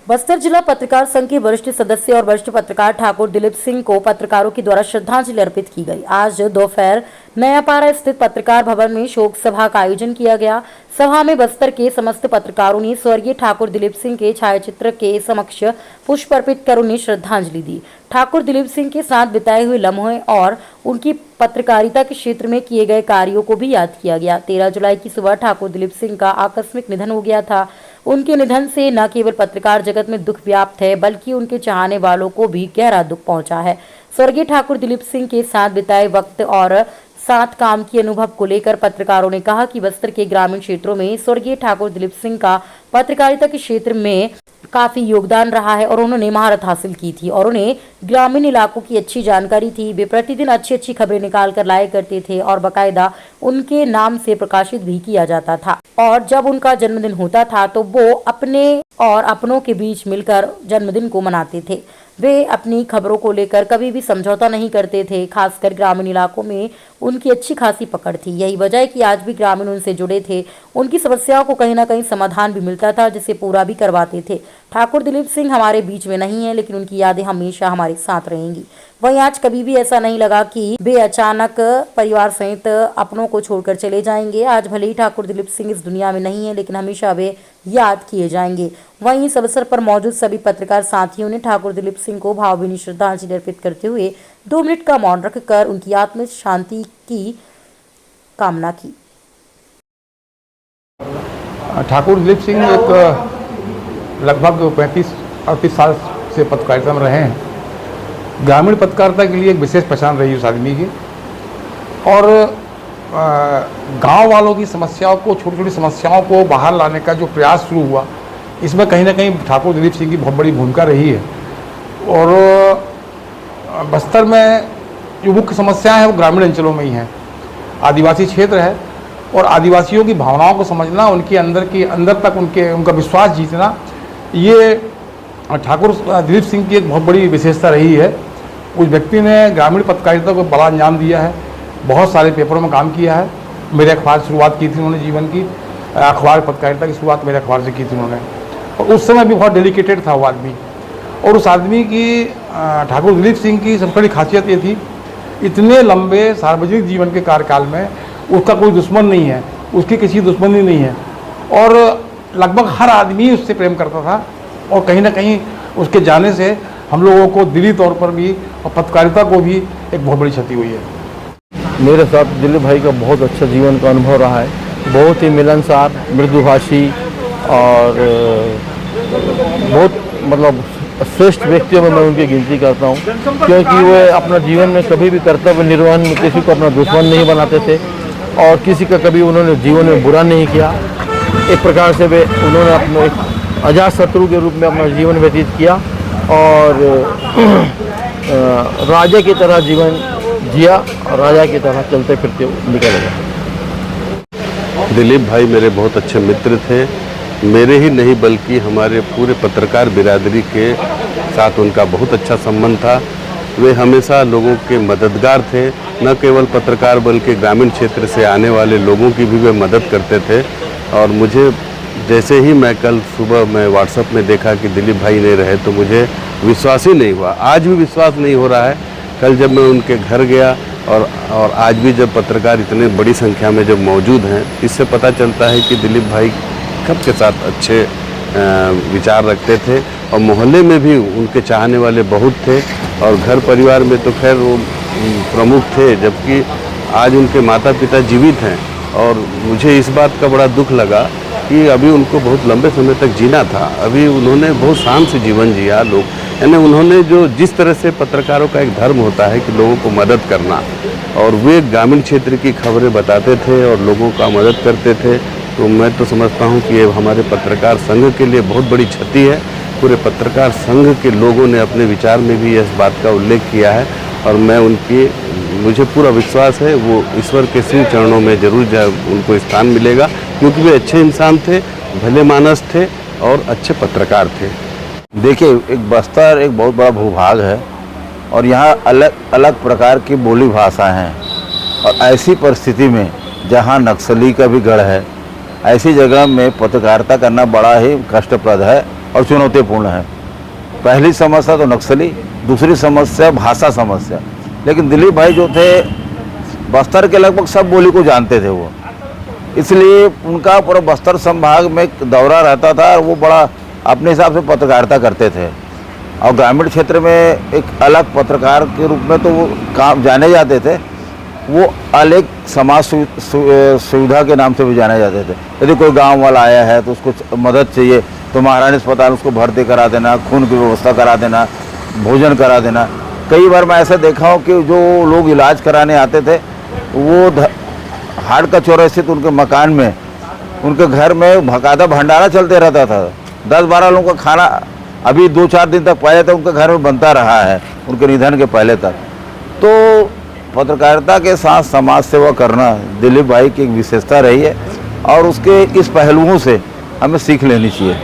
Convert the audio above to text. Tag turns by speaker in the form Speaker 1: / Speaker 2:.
Speaker 1: बस्तर जिला पत्रकार संघ के वरिष्ठ सदस्य और वरिष्ठ पत्रकार ठाकुर दिलीप सिंह को पत्रकारों के द्वारा श्रद्धांजलि अर्पित की गई। आज दोपहर नयापारा स्थित पत्रकार भवन में शोक सभा का आयोजन किया गया। सभा में बस्तर के समस्त पत्रकारों ने स्वर्गीय ठाकुर दिलीप सिंह के छायाचित्र के समक्ष पुष्प अर्पित कर उन्हें श्रद्धांजलि दी। ठाकुर दिलीप सिंह के साथ बिताए हुए लम्हों और उनकी पत्रकारिता के क्षेत्र में किए गए कार्यों को भी याद किया गया। 13 जुलाई की सुबह ठाकुर दिलीप सिंह का आकस्मिक निधन हो गया था। उनके निधन से न केवल पत्रकार जगत में दुख व्याप्त है, बल्कि उनके चाहने वालों को भी गहरा दुख पहुंचा है। स्वर्गीय ठाकुर दिलीप सिंह के साथ बिताए वक्त और साथ काम के अनुभव को लेकर पत्रकारों ने कहा कि बस्तर के ग्रामीण क्षेत्रों में स्वर्गीय ठाकुर दिलीप सिंह का पत्रकारिता के क्षेत्र में काफी योगदान रहा है और उन्होंने महारत हासिल की थी और उन्हें ग्रामीण इलाकों की अच्छी जानकारी थी। वे प्रतिदिन अच्छी खबरें निकाल कर लाया करते थे और बाकायदा उनके नाम से प्रकाशित भी किया जाता था। और जब उनका जन्मदिन होता था तो वो अपने और अपनों के बीच मिलकर जन्मदिन को मनाते थे। वे अपनी खबरों को लेकर कभी भी समझौता नहीं करते थे। खासकर ग्रामीण इलाकों में उनकी अच्छी खासी पकड़ थी। यही वजह है कि आज भी ग्रामीण उनसे जुड़े थे। उनकी समस्याओं को कहीं ना कहीं समाधान भी मिलता था, जिसे पूरा भी करवाते थे। ठाकुर दिलीप सिंह हमारे बीच में नहीं है, लेकिन उनकी यादें हमेशा हमारे साथ रहेंगी। वहीं आज कभी भी ऐसा नहीं लगा कि वे अचानक परिवार सहित अपनों को छोड़कर चले जाएंगे। आज भले ही ठाकुर दिलीप सिंह इस दुनिया में नहीं है, लेकिन हमेशा वे याद किए जाएंगे। वहीं इस अवसर पर मौजूद सभी पत्रकार साथियों ने ठाकुर दिलीप सिंह को भावभीनी श्रद्धांजलि अर्पित करते हुए 2 मिनट का मौन रखकर उनकी आत्मिक शांति की कामना की।
Speaker 2: ठाकुर दिलीप सिंह एक लगभग 35-38 साल से पत्रकारिता में रहे हैं। ग्रामीण पत्रकारिता के लिए एक विशेष पहचान रही उस आदमी की और गांव वालों की समस्याओं को, छोटी छोटी समस्याओं को बाहर लाने का जो प्रयास शुरू हुआ, इसमें कहीं ना कहीं ठाकुर दिलीप सिंह की बहुत बड़ी भूमिका रही है। और बस्तर में जो मुख्य समस्याएं हैं वो ग्रामीण अंचलों में ही हैं। आदिवासी क्षेत्र है और आदिवासियों की भावनाओं को समझना, उनके अंदर तक उनका विश्वास जीतना, ये ठाकुर दिलीप सिंह की एक बहुत बड़ी विशेषता रही है। उस व्यक्ति ने ग्रामीण पत्रकारिता को बड़ा अंजाम दिया है, बहुत सारे पेपरों में काम किया है। मेरे अखबार से शुरुआत की थी उन्होंने, जीवन की अखबार पत्रकारिता की शुरुआत मेरे अखबार से की थी उन्होंने, और उस समय भी बहुत डेडिकेटेड था वो आदमी। और उस आदमी की, ठाकुर दिलीप सिंह की सबसे बड़ी खासियत ये थी, इतने लंबे सार्वजनिक जीवन के कार्यकाल में उसका कोई दुश्मन नहीं है, उसकी किसी दुश्मनी नहीं है और लगभग हर आदमी उससे प्रेम करता था। और कहीं ना कहीं उसके जाने से हम लोगों को दिली तौर पर भी और पत्रकारिता को भी एक बहुत बड़ी क्षति हुई है।
Speaker 3: मेरे साथ दिलीप भाई का बहुत अच्छा जीवन का अनुभव रहा है, बहुत ही मिलनसार, मृदुभाषी और बहुत श्रेष्ठ व्यक्तियों में मैं उनकी गिनती करता हूँ, क्योंकि वे अपना जीवन में कभी भी कर्तव्य निर्वहन में किसी को अपना दुश्मन नहीं बनाते थे और किसी का कभी उन्होंने जीवन में बुरा नहीं किया। एक प्रकार से उन्होंने अपने एक अजात शत्रु के रूप में अपना जीवन व्यतीत किया और राजा की तरह जीवन जिया और राजा की तरह चलते फिरते निकल गए।
Speaker 4: दिलीप भाई मेरे बहुत अच्छे मित्र थे, मेरे ही नहीं बल्कि हमारे पूरे पत्रकार बिरादरी के साथ उनका बहुत अच्छा संबंध था। वे हमेशा लोगों के मददगार थे, न केवल पत्रकार बल्कि ग्रामीण क्षेत्र से आने वाले लोगों की भी वे मदद करते थे। और मुझे जैसे ही मैं कल सुबह मैं व्हाट्सएप में देखा कि दिलीप भाई नहीं रहे तो मुझे विश्वास ही नहीं हुआ, आज भी विश्वास नहीं हो रहा है। कल जब मैं उनके घर गया और आज भी जब पत्रकार इतने बड़ी संख्या में जब मौजूद हैं, इससे पता चलता है कि दिलीप भाई सबके साथ अच्छे विचार रखते थे और मोहल्ले में भी उनके चाहने वाले बहुत थे और घर परिवार में तो खैर वो प्रमुख थे, जबकि आज उनके माता पिता जीवित हैं। और मुझे इस बात का बड़ा दुख लगा कि अभी उनको बहुत लंबे समय तक जीना था, अभी उन्होंने बहुत शान से जीवन जिया। यानी उन्होंने जिस तरह से पत्रकारों का एक धर्म होता है कि लोगों को मदद करना, और वे ग्रामीण क्षेत्र की खबरें बताते थे और लोगों का मदद करते थे, तो मैं तो समझता हूं कि ये हमारे पत्रकार संघ के लिए बहुत बड़ी क्षति है। पूरे पत्रकार संघ के लोगों ने अपने विचार में भी इस बात का उल्लेख किया है और मुझे पूरा विश्वास है वो ईश्वर के सिंह चरणों में जरूर उनको स्थान मिलेगा, क्योंकि वे अच्छे इंसान थे, भले मानस थे और अच्छे पत्रकार थे।
Speaker 5: देखिए, एक बस्तर एक बहुत बड़ा भूभाग है और यहाँ अलग अलग प्रकार की बोली भाषा हैं और ऐसी परिस्थिति में जहाँ नक्सली का भी गढ़ है, ऐसी जगह में पत्रकारिता करना बड़ा ही कष्टप्रद है और चुनौतीपूर्ण है। पहली समस्या तो नक्सली, दूसरी समस्या भाषा समस्या। लेकिन दिलीप भाई जो थे बस्तर के लगभग सब बोली को जानते थे वो, इसलिए उनका पूरा बस्तर संभाग में एक दौरा रहता था और वो बड़ा अपने हिसाब से पत्रकारिता करते थे। और ग्रामीण क्षेत्र में एक अलग पत्रकार के रूप में तो वो काम जाने जाते थे। वो अलग समाज सुविधा के नाम से भी जाने जाते थे। यदि कोई गांव वाला आया है तो उसको मदद चाहिए तो महारानी अस्पताल उसको भर्ती करा देना, खून की व्यवस्था करा देना, भोजन करा देना। कई बार मैं ऐसा देखा हूँ कि जो लोग इलाज कराने आते थे वो हाट का चौराहे स्थित उनके मकान में, उनके घर में बाकायदा भंडारा चलते रहता था। 10-12 लोगों का खाना अभी 2-4 दिन तक पहले तक उनके घर में बनता रहा है, उनके निधन के पहले तक। तो पत्रकारिता के साथ समाज सेवा करना दिलीप भाई की एक विशेषता रही है और उसके इस पहलुओं से हमें सीख लेनी चाहिए।